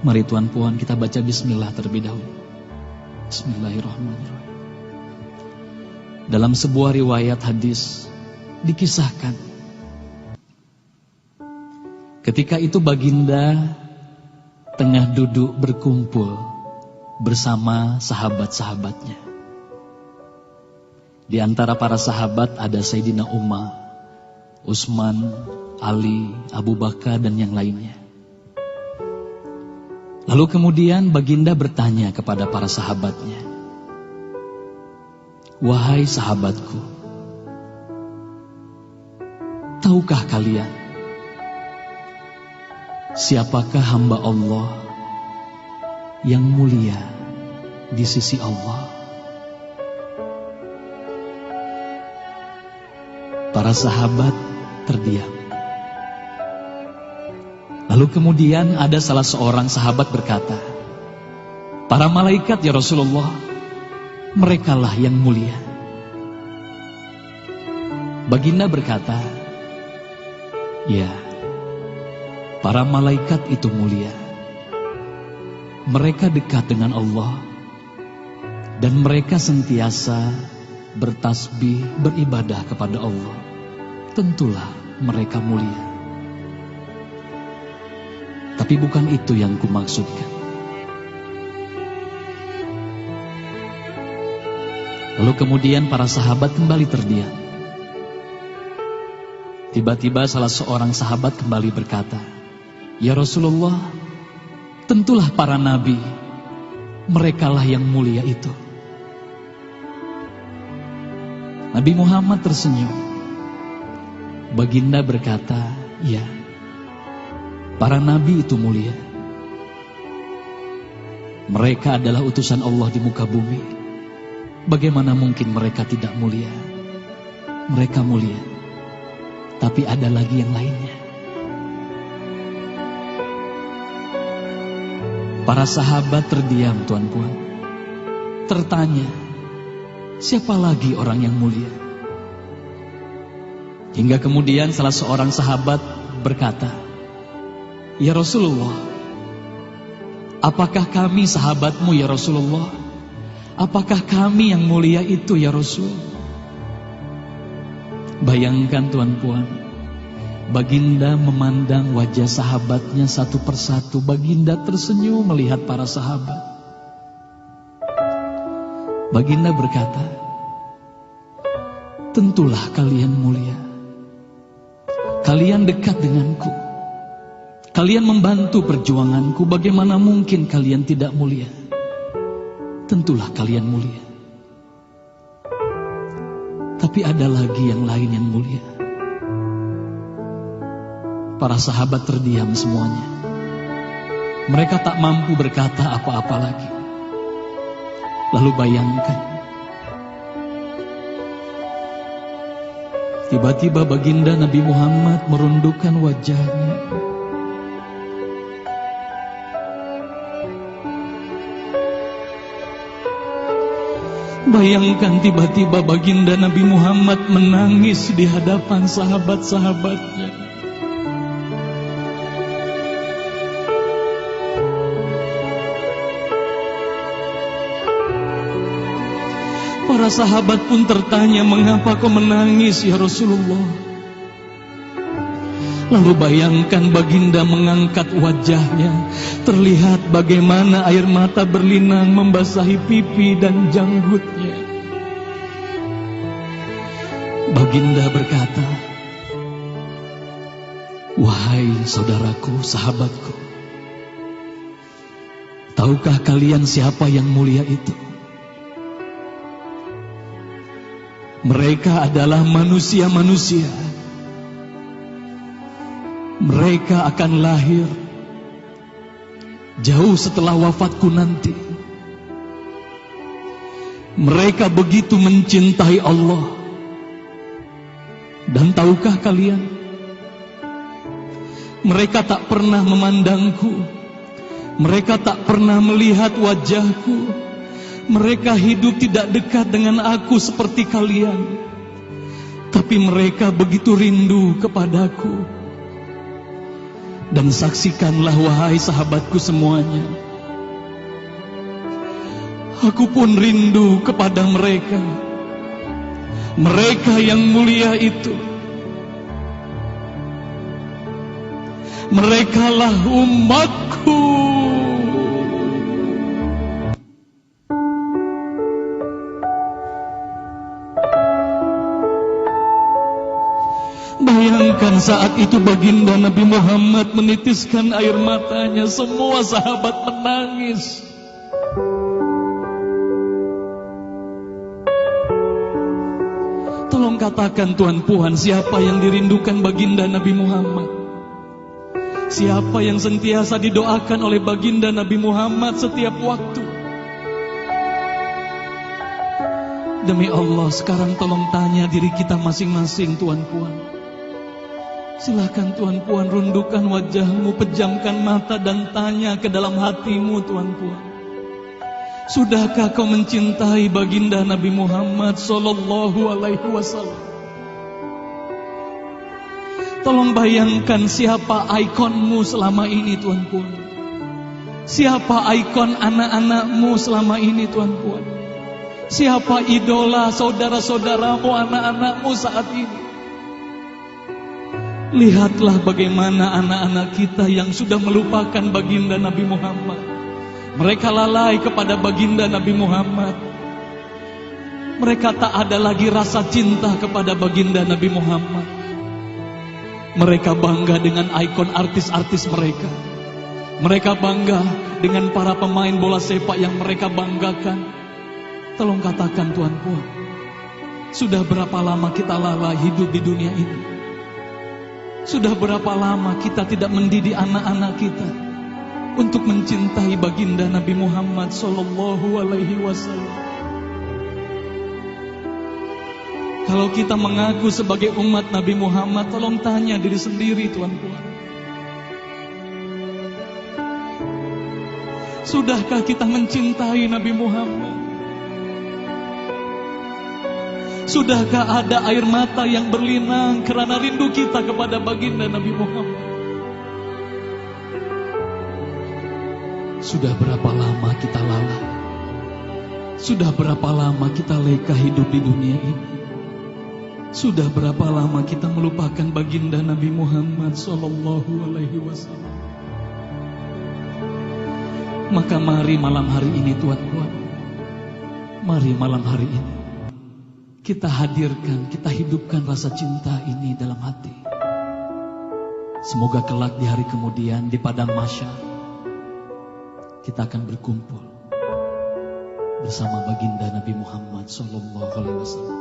Mari Tuan Puan kita baca bismillah terlebih dahulu. Bismillahirrahmanirrahim. Dalam sebuah riwayat hadis dikisahkan, ketika itu baginda tengah duduk berkumpul bersama sahabat-sahabatnya. Di antara para sahabat ada Sayyidina Umar, Utsman, Ali, Abu Bakar dan yang lainnya. Lalu kemudian baginda bertanya kepada para sahabatnya, "Wahai sahabatku, tahukah kalian siapakah hamba Allah yang mulia di sisi Allah?" Para sahabat terdiam. Lalu kemudian ada salah seorang sahabat berkata, "Para malaikat ya Rasulullah, merekalah yang mulia." Baginda berkata, "Ya, para malaikat itu mulia. Mereka dekat dengan Allah dan mereka sentiasa bertasbih, beribadah kepada Allah. Tentulah mereka mulia. Tapi bukan itu yang kumaksudkan." Lalu kemudian para sahabat kembali terdiam. Tiba-tiba salah seorang sahabat kembali berkata, "Ya Rasulullah, tentulah para nabi, merekalah yang mulia itu." Nabi Muhammad tersenyum. Baginda berkata, "Ya, para nabi itu mulia. Mereka adalah utusan Allah di muka bumi. Bagaimana mungkin mereka tidak mulia? Mereka mulia. Tapi ada lagi yang lainnya." Para sahabat terdiam, Tuan Puan. Tertanya, siapa lagi orang yang mulia? Hingga kemudian salah seorang sahabat berkata, "Ya Rasulullah, apakah kami sahabatmu ya Rasulullah? Apakah kami yang mulia itu ya Rasul?" Bayangkan Tuan Puan, baginda memandang wajah sahabatnya satu persatu. Baginda tersenyum melihat para sahabat. Baginda berkata, "Tentulah kalian mulia. Kalian dekat denganku. Kalian membantu perjuanganku. Bagaimana mungkin kalian tidak mulia? Tentulah kalian mulia. Tapi ada lagi yang lain yang mulia." Para sahabat terdiam semuanya. Mereka tak mampu berkata apa-apa lagi. Lalu bayangkan, tiba-tiba baginda Nabi Muhammad merundukkan wajahnya. Bayangkan tiba-tiba baginda Nabi Muhammad menangis di hadapan sahabat-sahabatnya. Para sahabat pun tertanya, "Mengapa kau menangis ya Rasulullah?" Lalu bayangkan baginda mengangkat wajahnya. Terlihat bagaimana air mata berlinang membasahi pipi dan janggutnya. Baginda berkata, "Wahai saudaraku, sahabatku, tahukah kalian siapa yang mulia itu? Mereka adalah manusia-manusia. Mereka akan lahir jauh setelah wafatku nanti. Mereka begitu mencintai Allah. Dan tahukah kalian, mereka tak pernah memandangku. Mereka tak pernah melihat wajahku. Mereka hidup tidak dekat dengan aku seperti kalian. Tapi mereka begitu rindu kepadaku. Dan saksikanlah wahai sahabatku semuanya, aku pun rindu kepada mereka, mereka yang mulia itu. Merekalah umatku. Bayangkan saat itu baginda Nabi Muhammad menitiskan air matanya, semua sahabat menangis. Tolong katakan Tuhan Puan, siapa yang dirindukan baginda Nabi Muhammad? Siapa yang sentiasa didoakan oleh baginda Nabi Muhammad setiap waktu? Demi Allah, sekarang tolong tanya diri kita masing-masing, Tuan Puan. Silakan Tuan Puan, rundukkan wajahmu, pejamkan mata dan tanya ke dalam hatimu, Tuan Puan. Sudahkah kau mencintai baginda Nabi Muhammad sallallahu alaihi wasallam? Tolong bayangkan siapa ikonmu selama ini, Tuan Puan. Siapa ikon anak-anakmu selama ini, Tuan Puan. Siapa idola saudara-saudaramu, anak-anakmu saat ini. Lihatlah bagaimana anak-anak kita yang sudah melupakan baginda Nabi Muhammad. Mereka lalai kepada baginda Nabi Muhammad. Mereka tak ada lagi rasa cinta kepada baginda Nabi Muhammad. Mereka bangga dengan ikon artis-artis mereka. Mereka bangga dengan para pemain bola sepak yang mereka banggakan. Tolong katakan Tuan Puan, sudah berapa lama kita lalai hidup di dunia ini? Sudah berapa lama kita tidak mendidik anak-anak kita untuk mencintai baginda Nabi Muhammad sallallahu alaihi wasallam? Kalau kita mengaku sebagai umat Nabi Muhammad, tolong tanya diri sendiri, Tuan Puan. Sudahkah kita mencintai Nabi Muhammad? Sudahkah ada air mata yang berlinang karena rindu kita kepada baginda Nabi Muhammad? Sudah berapa lama kita lalai? Sudah berapa lama kita leka hidup di dunia ini? Sudah berapa lama kita melupakan baginda Nabi Muhammad sallallahu alaihi wasallam? Maka mari malam hari ini, Tuan Puan, mari malam hari ini kita hadirkan, kita hidupkan rasa cinta ini dalam hati. Semoga kelak di hari kemudian di padang mahsyar kita akan berkumpul bersama baginda Nabi Muhammad sallallahu alaihi wasallam.